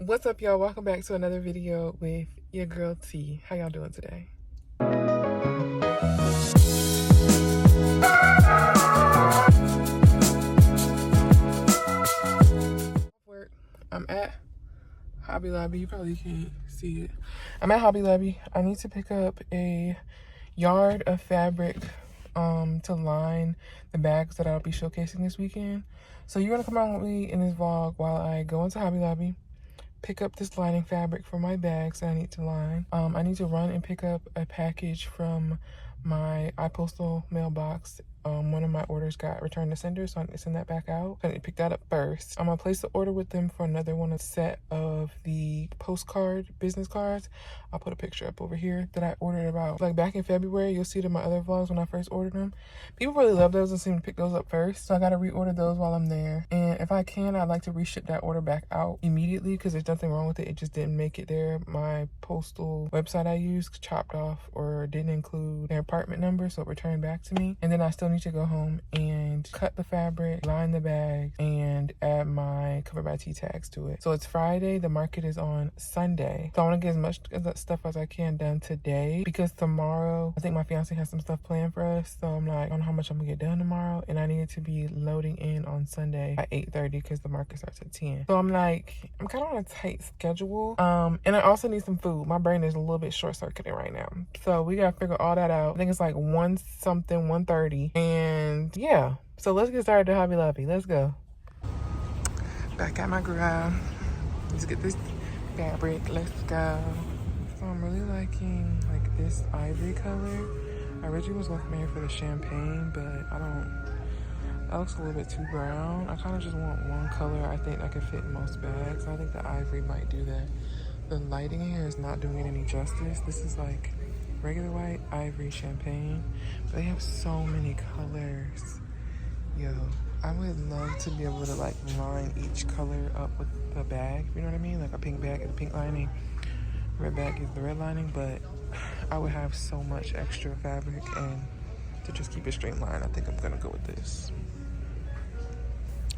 What's up, y'all? Welcome back to another video with your girl T. How y'all doing today? I'm at Hobby Lobby. You probably can't see it. I'm at Hobby Lobby. I need to pick up a yard of fabric to line the bags that I'll be showcasing this weekend. So you're gonna come along with me in this vlog while I go into Hobby Lobby, pick up this lining fabric for my bags that I need to line. I need to run and pick up a package from my iPostal mailbox. One of my orders got returned to sender, so I need to send that back out. I need to pick that up first. I'm gonna place the order with them for another one, a set of the postcard business cards. I'll put a picture up over here that I ordered about like back in February. You'll see it in my other vlogs when I first ordered them. People really love those and seem to pick those up first, so I gotta reorder those while I'm there. And if I can, I'd like to reship that order back out immediately because there's nothing wrong with it. It just didn't make it there. My postal website I used chopped off or didn't include their apartment number, so it returned back to me. And then I still need to go home and cut the fabric, line the bag, and add my Covered by T tags to it. So it's Friday. The market is on Sunday. So I want to get as much of that stuff as I can done today because tomorrow, I think my fiance has some stuff planned for us. So I'm like, I don't know how much I'm gonna get done tomorrow. And I needed to be loading in on Sunday at 8:30 because the market starts at 10. So I'm like, I'm kind of on a tight schedule. And I also need some food. My brain is a little bit short-circuited right now. So we gotta figure all that out. I think it's like 1:30. And yeah, so let's get started at Hobby Lobby. Let's go. Back at my garage. Let's get this fabric. Let's go. So I'm really liking like this ivory color. I originally was looking here for the champagne, but that looks a little bit too brown. I kind of just want one color. I think that could fit in most bags. I think the ivory might do that. The lighting in here is not doing it any justice. This is like regular white, ivory, champagne, but they have so many colors. Yo, I would love to be able to like line each color up with the bag, you know what I mean? Like a pink bag is the pink lining, red bag is the red lining, but I would have so much extra fabric, and to just keep it streamlined, I think I'm gonna go with this.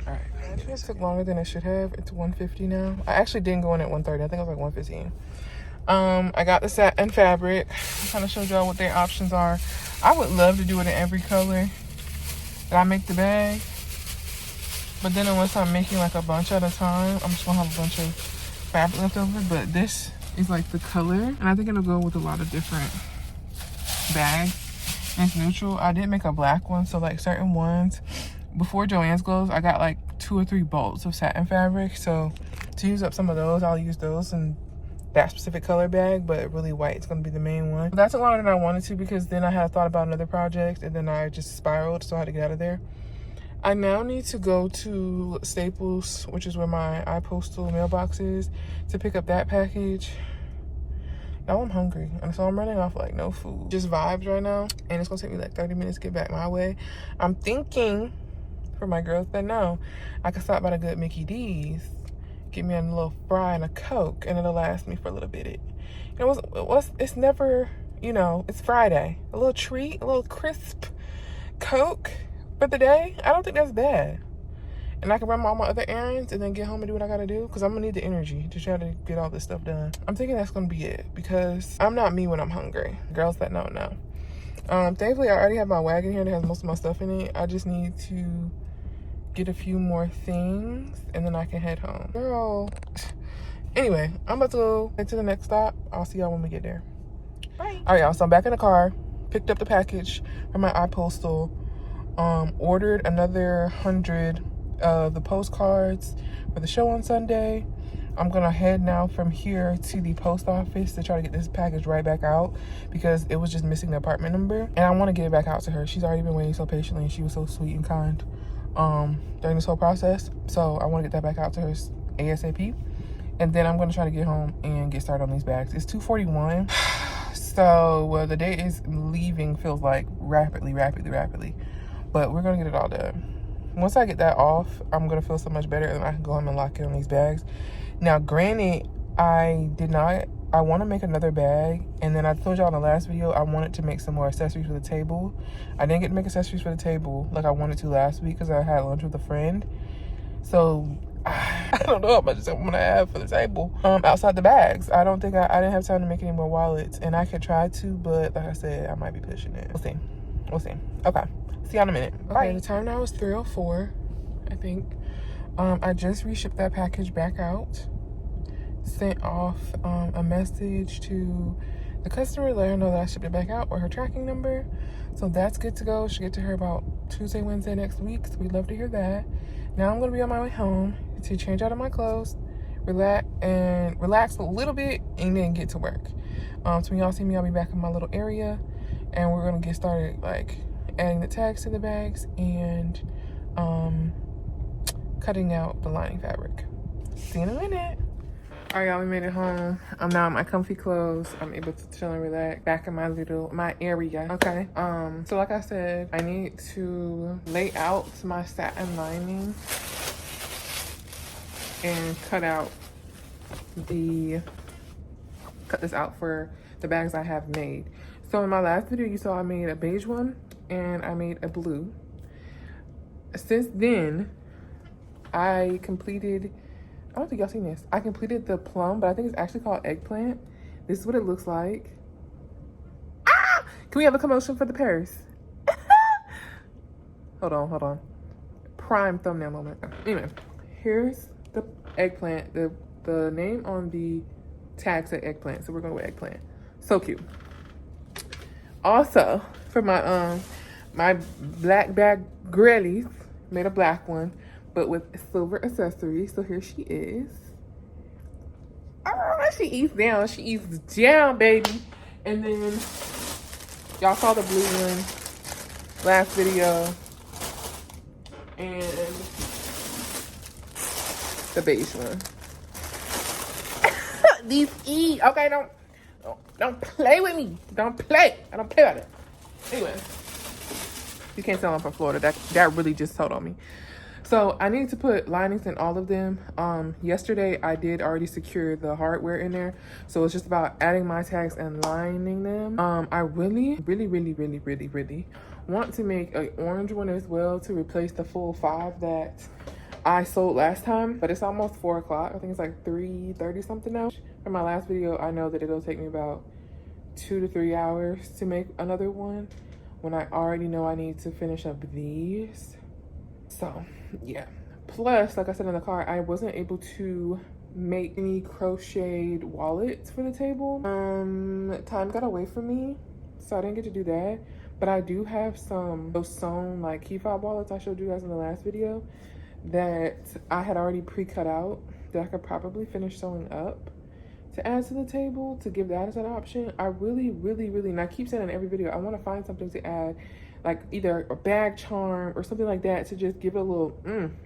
All right, actually it took longer than it should have. It's 1:50 now. I actually didn't go in at 1:30. I think it was like 1:15. I got the satin fabric. I kind of showed y'all what their options are. I would love to do it in every color that I make the bag, but then unless I'm making like a bunch at a time, I'm just gonna have a bunch of fabric left over. But this is like the color, and I think it'll go with a lot of different bags. And it's neutral. I did make a black one, so like certain ones before Joann's glows, I got like 2 or 3 bolts of satin fabric. So to use up some of those, I'll use those and that specific color bag, but really white is going to be the main one. That took longer than I wanted to because then I had thought about another project and then I just spiraled, so I had to get out of there. I now need to go to Staples, which is where my iPostal mailbox is, to pick up that package. Now I'm hungry, and so I'm running off like no food. Just vibes right now, and it's going to take me like 30 minutes to get back my way. I'm thinking, for my girls that know, I could stop by the good Mickey D's, get me a little fry and a Coke, and it'll last me for a little bit. It's never, it's Friday. A little treat, a little crisp Coke for the day. I don't think that's bad. And I can run all my other errands and then get home and do what I gotta do, because I'm gonna need the energy to try to get all this stuff done. I'm thinking that's gonna be it, because I'm not me when I'm hungry. Girls that know. Thankfully, I already have my wagon here that has most of my stuff in it. I just need to get a few more things and then I can head home. Girl. Anyway, I'm about to go to the next stop. I'll see y'all when we get there. Bye. All right, y'all. So I'm back in the car. Picked up the package from my iPostal. Ordered another 100 of the postcards for the show on Sunday. I'm gonna head now from here to the post office to try to get this package right back out because it was just missing the apartment number, and I want to get it back out to her. She's already been waiting so patiently, and she was so sweet and kind during this whole process. So I want to get that back out to her ASAP, and then I'm going to try to get home and get started on these bags. It's 2:41, so the day is leaving feels like rapidly, but we're going to get it all done. Once I get that off, I'm going to feel so much better, and I can go home and lock in on these bags. Now, granted, I want to make another bag, and then I told y'all in the last video I wanted to make some more accessories for the table. I didn't get to make accessories for the table like I wanted to last week because I had lunch with a friend. So I don't know how much I'm gonna have for the table. Outside the bags. I don't think I didn't have time to make any more wallets, and I could try to, but like I said, I might be pushing it. We'll see. We'll see. Okay. See you in a minute. Bye. Okay, the time now is 3:04, I think. I just reshipped that package back out. Sent off a message to the customer, let her know that I shipped it back out with her tracking number. So that's good to go. Should get to her about Tuesday, Wednesday next week. So we'd love to hear that. Now I'm gonna be on my way home to change out of my clothes, relax a little bit, and then get to work. So when y'all see me, I'll be back in my little area, and we're gonna get started like adding the tags to the bags and cutting out the lining fabric. See you in a minute. All right, y'all, we made it home. I'm now in my comfy clothes. I'm able to chill and relax back in my area. Okay. So like I said, I need to lay out my satin lining and cut this out for the bags I have made. So in my last video, you saw I made a beige one and I made a blue. Since then, I completed, I don't think y'all seen this. I completed the plum, but I think it's actually called eggplant. This is what it looks like. Ah! Can we have a commotion for the purse? Hold on. Prime thumbnail moment. Anyway, here's the eggplant. The name on the tag said eggplant, so we're going with eggplant. So cute. Also, for my my black bag girlies, made a black one, but with silver accessories. So here she is. Oh, she eats down. She eats down, baby. And then y'all saw the blue one last video. And the beige one. These eat. Okay, don't play with me. Don't play. I don't play about it. Anyway, you can't tell I'm from Florida. That really just told on me. So I need to put linings in all of them. Yesterday I did already secure the hardware in there. So it's just about adding my tags and lining them. I really want to make an orange one as well to replace the full 5 that I sold last time. But it's almost 4 o'clock. I think it's like 3:30 something now. For my last video, I know that it'll take me about 2 to 3 hours to make another one when I already know I need to finish up these. So yeah, plus like I said in the car, I wasn't able to make any crocheted wallets for the table. Time got away from me, so I didn't get to do that, but I do have some those sewn like key fob wallets I showed you guys in the last video that I had already pre-cut out that I could probably finish sewing up to add to the table, to give that as an option. I really, and I keep saying in every video, I want to find something to add, like either a bag charm or something like that, to just give it a little,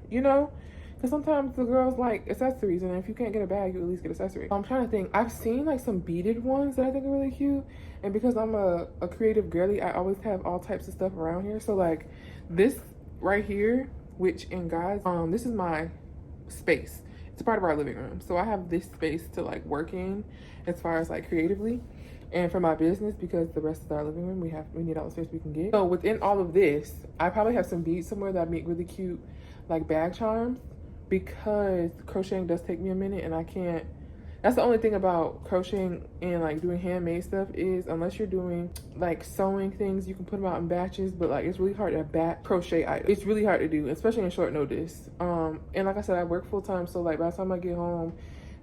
you know? Because sometimes the girls like accessories, and if you can't get a bag, you at least get accessories. I'm trying to think. I've seen like some beaded ones that I think are really cute, and because I'm a creative girly, I always have all types of stuff around here. So like this right here, which in guys, this is my space. It's a part of our living room, so I have this space to like work in as far as like creatively, and for my business, because the rest of our living room we need all the space we can get. So within all of this, I probably have some beads somewhere that make really cute like bag charms, because crocheting does take me a minute, and I can't. That's the only thing about crocheting and like doing handmade stuff is, unless you're doing like sewing things, you can put them out in batches, but like it's really hard to batch crochet items. It's really hard to do, especially in short notice. And like I said, I work full time, so like by the time I get home,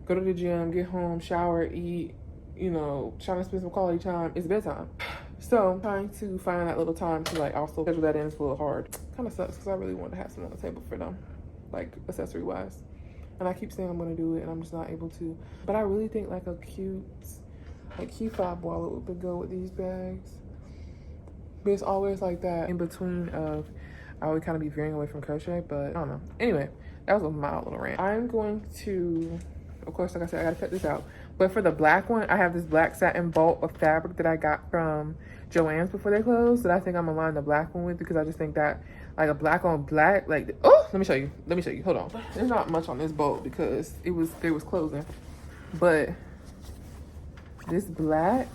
go to the gym, get home, shower, eat, you know, trying to spend some quality time, it's bedtime. So trying to find that little time to like also schedule that in is a little hard. Kind of sucks because I really want to have some on the table for them, like accessory wise. And I keep saying I'm gonna do it, and I'm just not able to. But I really think like a cute, like key fob wallet would go with these bags. But it's always like that in between of, I would kind of be veering away from crochet, but I don't know. Anyway, that was a mild little rant. I'm going to, of course, like I said, I gotta cut this out. But for the black one, I have this black satin bolt of fabric that I got from Joann's before they closed, that I think I'm gonna line the black one with, because I just think that like a black on black, like, oh, let me show you, hold on. There's not much on this bolt because they was closing, but this black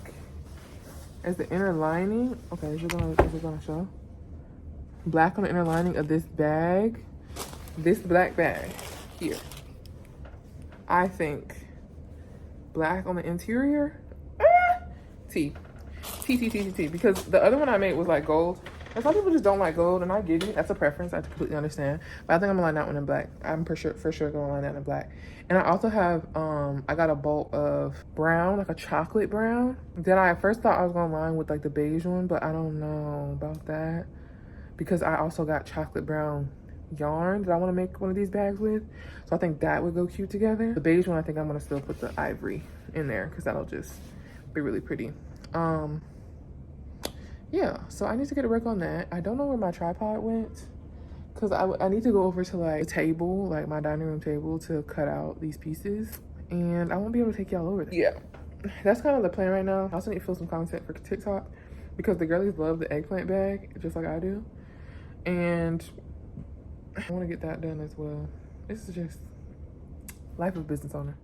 as the inner lining. Okay, is it gonna show? Black on the inner lining of this bag, this black bag here. I think black on the interior. T. T. Because the other one I made was like gold. And some people just don't like gold, and I get it. That's a preference. I completely understand. But I think I'm gonna line that one in black. I'm for sure gonna line that in black. And I also have I got a bolt of brown, like a chocolate brown. Then I first thought I was gonna line with like the beige one, but I don't know about that. Because I also got chocolate brown yarn that I want to make one of these bags with. So I think that would go cute together. The beige one, I think I'm gonna still put the ivory in there because that'll just be really pretty. Yeah, so I need to get to work on that. I don't know where my tripod went because I need to go over to like the table, like my dining room table, to cut out these pieces, and I won't be able to take y'all over there. Yeah, that's kind of the plan right now. I also need to film some content for TikTok because the girlies love the eggplant bag just like I do, and I want to get that done as well. This is just life of a business owner.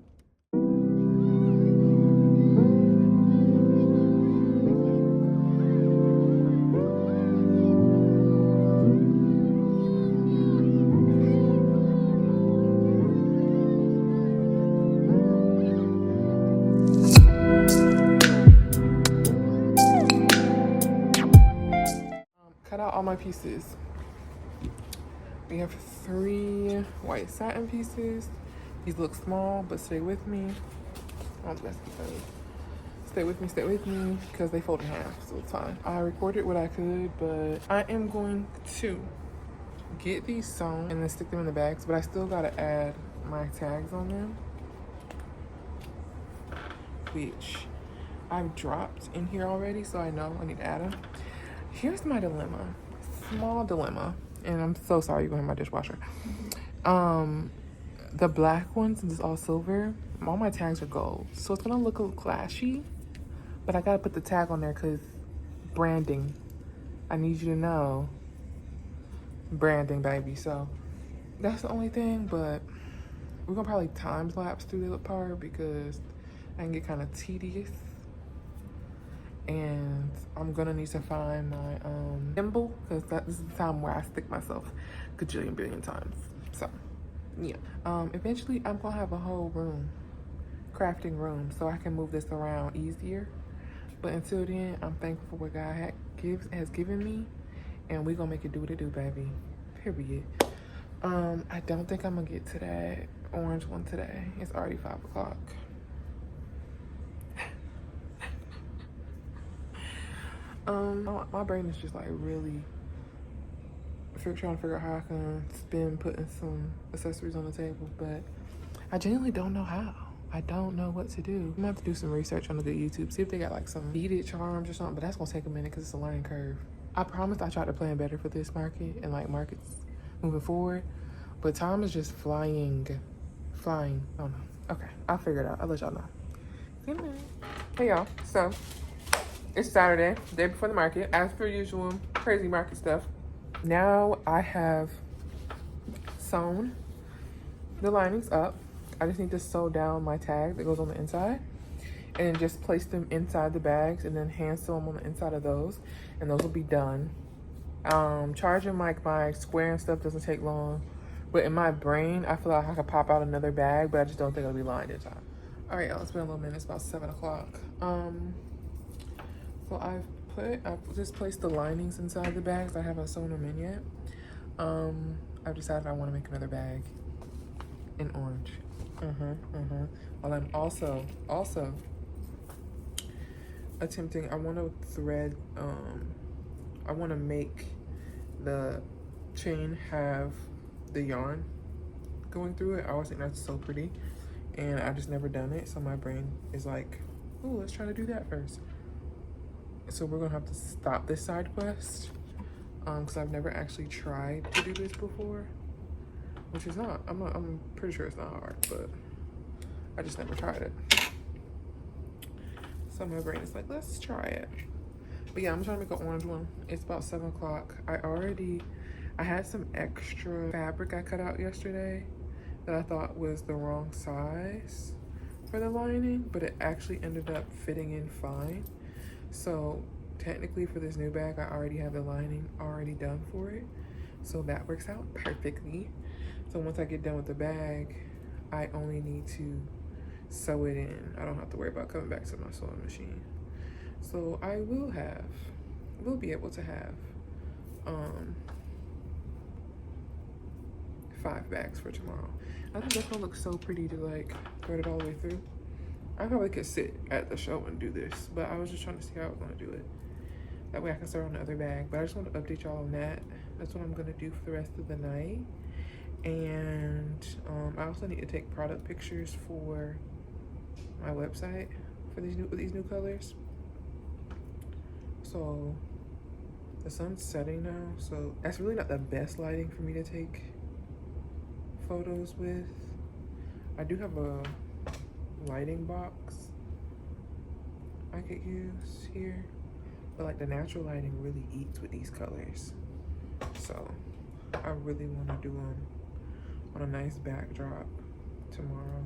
Cut out all my pieces. We have 3 white satin pieces. These look small, but stay with me. Oh, that's funny. Stay with me, because they fold in half, so it's fine. I recorded what I could, but I am going to get these sewn and then stick them in the bags, but I still gotta add my tags on them, which I've dropped in here already, so I know I need to add them. Here's my dilemma, small dilemma, and I'm so sorry you're going in my dishwasher. The black ones, since it's all silver, all my tags are gold, so it's gonna look a little clashy, but I gotta put the tag on there because branding. I need you to know, branding, baby. So that's the only thing, but we're gonna probably time lapse through the part because I can get kind of tedious. And I'm gonna need to find my thimble because this is the time where I stick myself gajillion billion times. So yeah, eventually I'm gonna have a whole room, crafting room, so I can move this around easier. But until then, I'm thankful for what God has given me, and we gonna make it do what it do, baby. Period. I don't think I'm gonna get to that orange one today. It's already 5 o'clock. My brain is just like really trying to figure out how I can spin putting some accessories on the table, but I genuinely don't know how. I don't know what to do. I'm gonna have to do some research on the good YouTube, see if they got like some beaded charms or something, but that's gonna take a minute because it's a learning curve. I promised I tried to plan better for this market and like markets moving forward, but time is just flying. Oh no. Okay, I'll figure it out. I'll let y'all know. Good night. Hey y'all, so it's Saturday, day before the market. As per usual, crazy market stuff. Now I have sewn the linings up. I just need to sew down my tag that goes on the inside and then just place them inside the bags and then hand sew them on the inside of those, and those will be done. Charging like my square and stuff doesn't take long, but in my brain, I feel like I could pop out another bag, but I just don't think it'll be lined in time. All right, y'all, it's been a little minute. It's about 7 o'clock. So I've just placed the linings inside the bags. I haven't sewn them in yet. I've decided I want to make another bag in orange. While I'm also attempting, I want to thread, I want to make the chain have the yarn going through it. I always think that's so pretty, and I've just never done it, so my brain is like, oh, let's try to do that first. So we're gonna have to stop this side quest because I've never actually tried to do this before, which is not, I'm pretty sure it's not hard, but I just never tried it. So my brain is like, let's try it. But yeah, I'm trying to make an orange one. It's about 7 o'clock. I had some extra fabric I cut out yesterday that I thought was the wrong size for the lining, but it actually ended up fitting in fine. So technically for this new bag, I already have the lining already done for it. So that works out perfectly. So once I get done with the bag, I only need to sew it in. I don't have to worry about coming back to my sewing machine. So I will be able to have 5 bags for tomorrow. I think that's gonna look so pretty to like thread it all the way through. I probably could sit at the show and do this, but I was just trying to see how I was gonna do it. That way I can start on the other bag. But I just want to update y'all on that. That's what I'm gonna do for the rest of the night. And I also need to take product pictures for my website for these new colors. So the sun's setting now, so that's really not the best lighting for me to take photos with. I do have a lighting box I could use here, but like the natural lighting really eats with these colors. So I really want to do them on a nice backdrop tomorrow.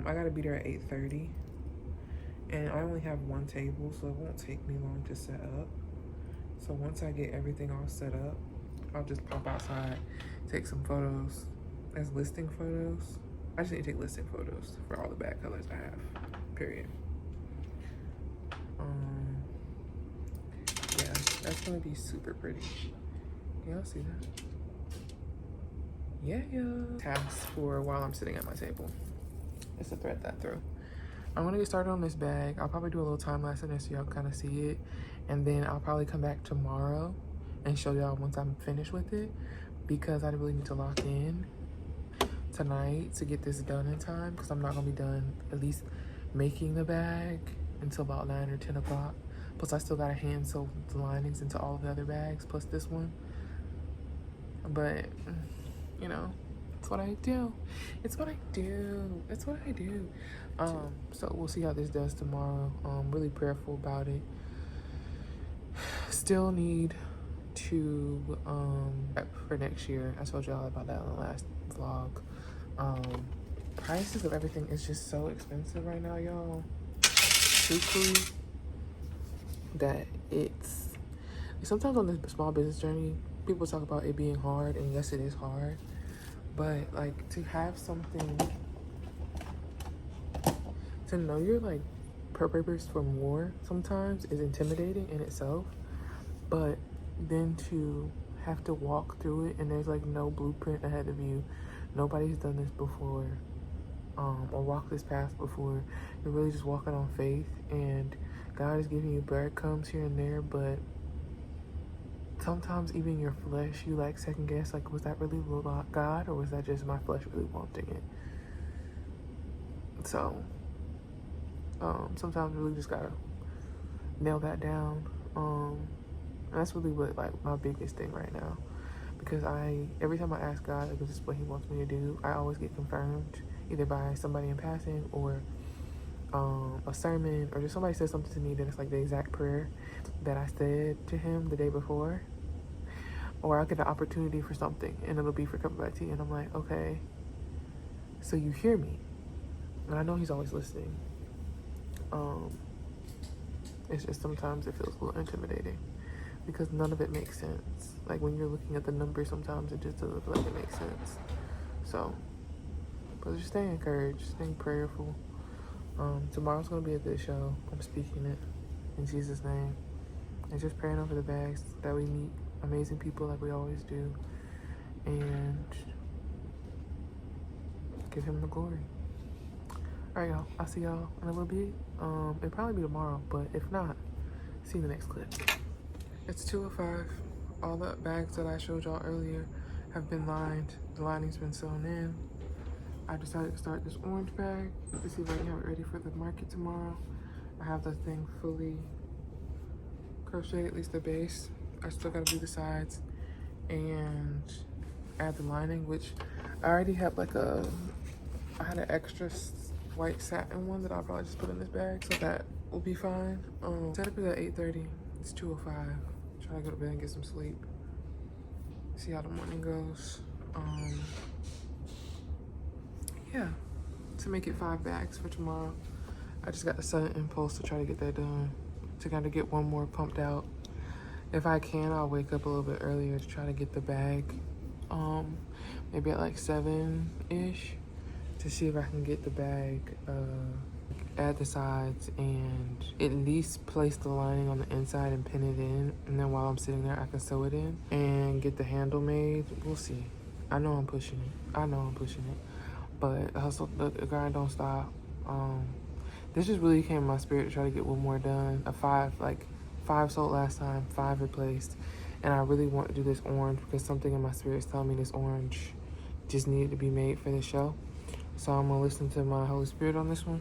I gotta be there at 8:30, and I only have one table, so it won't take me long to set up. So once I get everything all set up, I'll just pop outside, take some photos as listing photos. I just need to take listing photos for all the bag colors I have, period. Yeah, that's gonna be super pretty. Y'all see that? Yeah. Task for while I'm sitting at my table is to thread that through. I'm gonna get started on this bag. I'll probably do a little time lapse in there so y'all kind of see it, and then I'll probably come back tomorrow and show y'all once I'm finished with it, because I really need to lock in tonight to get this done in time, because I'm not gonna be done at least making the bag until about 9 or 10 o'clock. Plus I still gotta hand sew the linings into all of the other bags plus this one. But you know, it's what I do. So we'll see how this does tomorrow. Really prayerful about it. Still need to prep for next year. I told y'all about that in the last vlog. Prices of everything is just so expensive right now, y'all. Truthfully, that it's sometimes on this small business journey, people talk about it being hard, and yes, it is hard. But like, to have something, to know you're like purpose for more sometimes is intimidating in itself. But then to have to walk through it, and there's like no blueprint ahead of you, nobody's done this before, or walked this path before. You're really just walking on faith, and God is giving you breadcrumbs here and there, but sometimes even your flesh, you like second guess, like, was that really God, or was that just my flesh really wanting it? So sometimes you really just gotta nail that down. And that's really what, like, my biggest thing right now, because every time I ask God, like, is this what he wants me to do, I always get confirmed either by somebody in passing, or a sermon, or just somebody says something to me that it's like the exact prayer that I said to him the day before. Or I'll get an opportunity for something, and it'll be for cup of tea, and I'm like, okay, so you hear me. And I know he's always listening. It's just sometimes it feels a little intimidating, because none of it makes sense. Like, when you're looking at the numbers, sometimes it just doesn't feel like it makes sense. So, but just stay encouraged, stay prayerful. Tomorrow's gonna be a good show. I'm speaking it in Jesus' name, and just praying over the bags that we meet amazing people like we always do, and give him the glory. All right, y'all, I'll see y'all in a little bit. It'll probably be tomorrow, but if not, see you in the next clip. It's 2:05. All the bags that I showed y'all earlier have been lined. The lining's been sewn in. I decided to start this orange bag to see if I can have it ready for the market tomorrow. I have the thing fully crocheted, at least the base. I still gotta do the sides and add the lining, which I already have like I had an extra white satin one that I'll probably just put in this bag, so that will be fine. Setup is at 8:30. It's 2:05. Trying to go to bed and get some sleep. See how the morning goes. Yeah, to make it 5 bags for tomorrow. I just got the sudden impulse to try to get that done, to kind of get one more pumped out. If I can, I'll wake up a little bit earlier to try to get the bag, maybe at like 7-ish, to see if I can get the bag, add the sides, and at least place the lining on the inside and pin it in. And then while I'm sitting there, I can sew it in and get the handle made. We'll see. I know I'm pushing it. But hustle, the grind don't stop. This just really came in my spirit to try to get one more done. Five sold last time, 5 replaced. And I really want to do this orange because something in my spirit is telling me this orange just needed to be made for the show. So I'm gonna listen to my Holy Spirit on this one.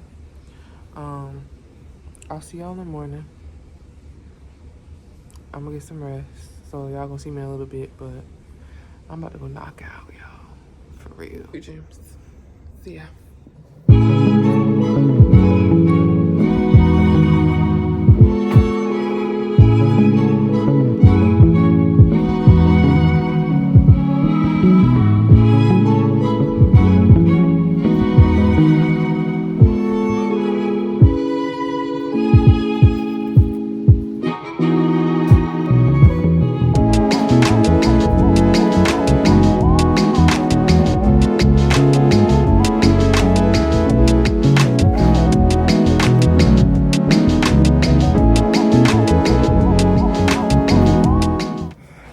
I'll see y'all in the morning. I'm gonna get some rest. So y'all gonna see me in a little bit, but I'm about to go knock out, y'all. For real. Sweet dreams. See ya.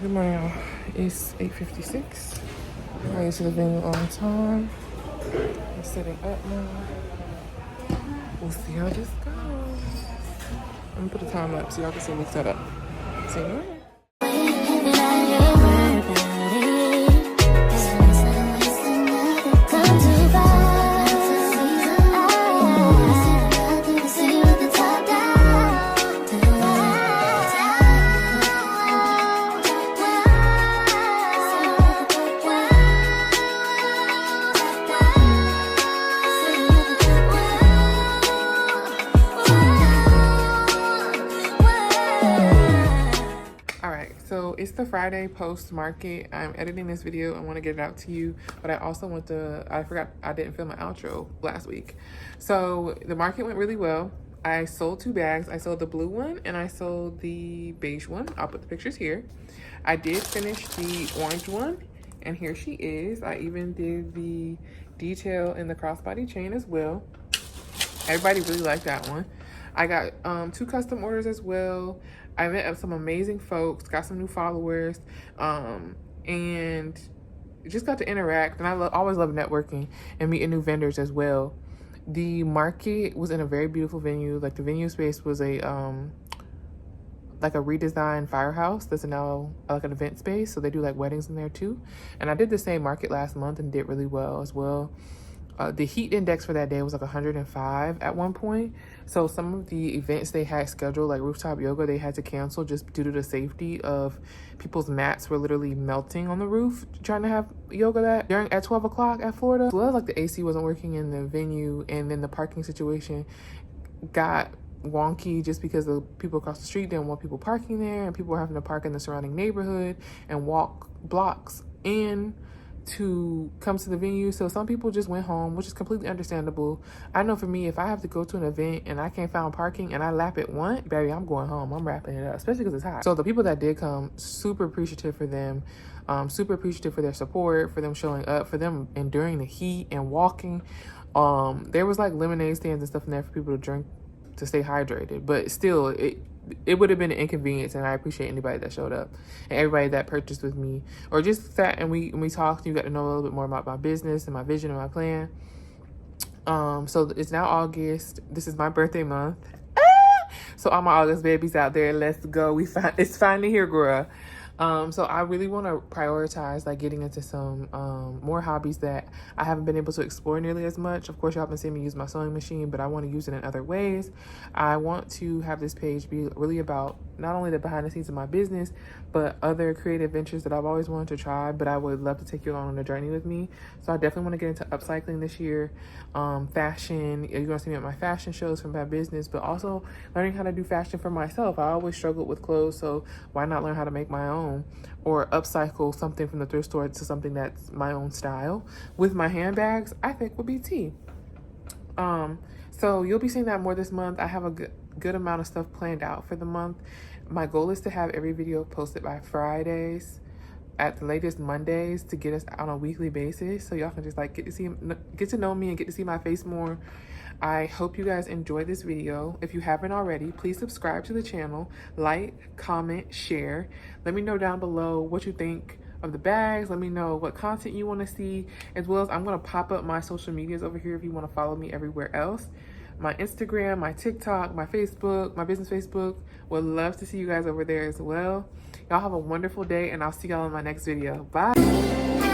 Good morning, y'all. It's 8:56. I get to the venue on time. I'm setting up now. We'll see how this goes. I'm gonna put a time up so y'all can see me set up. See you. So it's the Friday post market. I'm editing this video. I want to get it out to you, but I also want to, I forgot I didn't film my outro last week. So the market went really well. I sold 2 bags. I sold the blue one and I sold the beige one. I'll put the pictures here. I did finish the orange one and here she is. I even did the detail in the crossbody chain as well. Everybody really liked that one. I got 2 custom orders as well. I met up some amazing folks, got some new followers, and just got to interact. And I always love networking and meeting new vendors as well. The market was in a very beautiful venue. Like the venue space was a like a redesigned firehouse that's now like an event space. So they do like weddings in there too. And I did the same market last month and did really well as well. The heat index for that day was like 105 at one point. So some of the events they had scheduled, like rooftop yoga, they had to cancel just due to the safety of people's mats were literally melting on the roof trying to have yoga at 12 o'clock at Florida. As well as like the AC wasn't working in the venue, and then the parking situation got wonky just because the people across the street didn't want people parking there, and people were having to park in the surrounding neighborhood and walk blocks in to come to the venue. So some people just went home, which is completely understandable. I know for me, if I have to go to an event and I can't find parking and I lap it once, baby, I'm going home. I'm wrapping it up, especially because it's hot. So the people that did come, super appreciative for them. Super appreciative for their support, for them showing up, for them enduring the heat and walking. There was like lemonade stands and stuff in there for people to drink to stay hydrated, but still it would have been an inconvenience, and I appreciate anybody that showed up and everybody that purchased with me or just sat and we talked. You got to know a little bit more about my business and my vision and my plan. So it's now August. This is my birthday month. So all my August babies out there, let's go. It's finally here, girl. So I really want to prioritize like getting into some more hobbies that I haven't been able to explore nearly as much. Of course, y'all been seeing me use my sewing machine, but I want to use it in other ways. I want to have this page be really about not only the behind the scenes of my business, but other creative ventures that I've always wanted to try, but I would love to take you along on the journey with me. So I definitely want to get into upcycling this year. Fashion, you're going to see me at my fashion shows for my business, but also learning how to do fashion for myself. I always struggled with clothes, so why not learn how to make my own or upcycle something from the thrift store to something that's my own style with my handbags, I think would be tea. So you'll be seeing that more this month. I have a good amount of stuff planned out for the month. My goal is to have every video posted by Fridays. at the latest Mondays to get us on a weekly basis, so y'all can just like get to know me and get to see my face more. I hope you guys enjoyed this video. If you haven't already, please subscribe to the channel, like, comment, share. Let me know down below what you think of the bags. Let me know what content you want to see, as well as I'm going to pop up my social medias over here if you want to follow me everywhere else. My Instagram, my TikTok, my Facebook, my business Facebook. Would love to see you guys over there as well. Y'all have a wonderful day, and I'll see y'all in my next video. Bye.